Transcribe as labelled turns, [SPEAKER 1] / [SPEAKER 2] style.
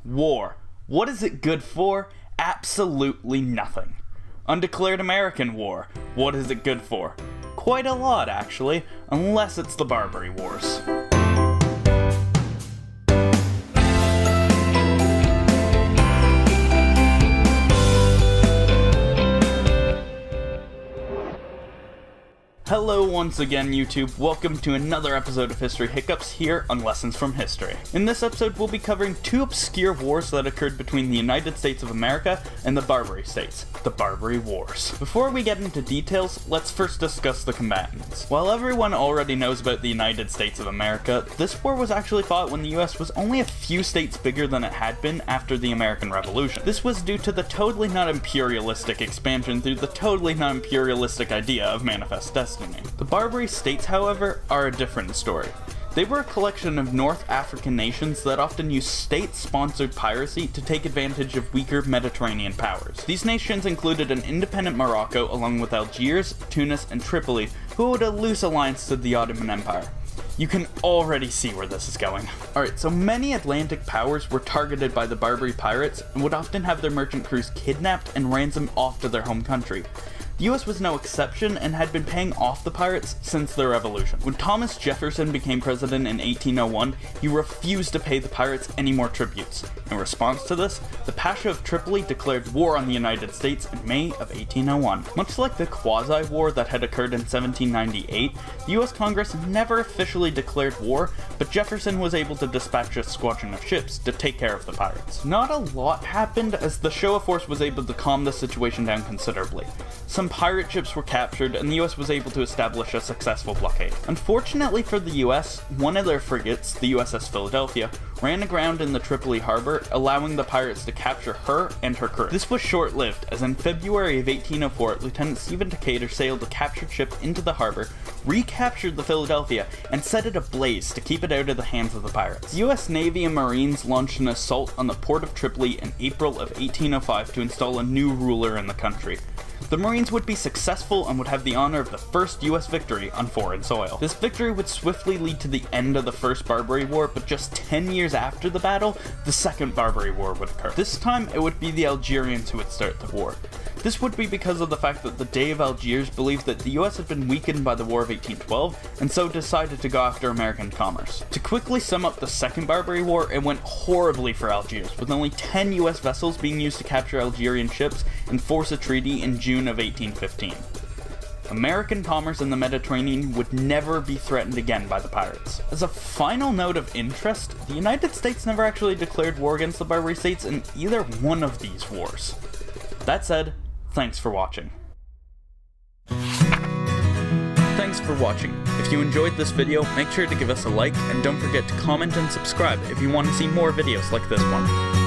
[SPEAKER 1] War. What is it good for? Absolutely nothing. Undeclared American War. What is it good for? Quite a lot, actually, unless it's the Barbary Wars. Hello once again, YouTube. Welcome to another episode of History Hiccups here on Lessons from History. In this episode, we'll be covering two obscure wars that occurred between the United States of America and the Barbary States, the Barbary Wars. Before we get into details, let's first discuss the combatants. While everyone already knows about the United States of America, this war was actually fought when the US was only a few states bigger than it had been after the American Revolution. This was due to the totally not imperialistic expansion through the totally not imperialistic idea of manifest destiny. The Barbary States, however, are a different story. They were a collection of North African nations that often used state-sponsored piracy to take advantage of weaker Mediterranean powers. These nations included an independent Morocco along with Algiers, Tunis, and Tripoli, who owed a loose alliance to the Ottoman Empire. You can already see where this is going. Alright, so many Atlantic powers were targeted by the Barbary pirates and would often have their merchant crews kidnapped and ransomed off to their home country. The US was no exception and had been paying off the pirates since the Revolution. When Thomas Jefferson became president in 1801, he refused to pay the pirates any more tributes. In response to this, the Pasha of Tripoli declared war on the United States in May of 1801. Much like the quasi-war that had occurred in 1798, the US Congress never officially declared war, but Jefferson was able to dispatch a squadron of ships to take care of the pirates. Not a lot happened, as the show of force was able to calm the situation down considerably. Some pirate ships were captured, and the US was able to establish a successful blockade. Unfortunately for the US, one of their frigates, the USS Philadelphia, ran aground in the Tripoli harbor, allowing the pirates to capture her and her crew. This was short-lived, as in February of 1804, Lieutenant Stephen Decatur sailed a captured ship into the harbor, recaptured the Philadelphia, and set it ablaze to keep it out of the hands of the pirates. The US Navy and Marines launched an assault on the port of Tripoli in April of 1805 to install a new ruler in the country. The Marines would be successful and would have the honor of the first US victory on foreign soil. This victory would swiftly lead to the end of the First Barbary War, but just 10 years after the battle, the Second Barbary War would occur. This time, it would be the Algerians who would start the war. This would be because of the fact that the Dey of Algiers believed that the US had been weakened by the War of 1812, and so decided to go after American commerce. To quickly sum up the Second Barbary War, it went horribly for Algiers, with only 10 US vessels being used to capture Algerian ships and force a treaty in June of 1815. American commerce in the Mediterranean would never be threatened again by the pirates. As a final note of interest, the United States never actually declared war against the Barbary States in either one of these wars. That said, thanks for watching. Thanks for watching. If you enjoyed this video, make sure to give us a like, and don't forget to comment and subscribe if you want to see more videos like this one.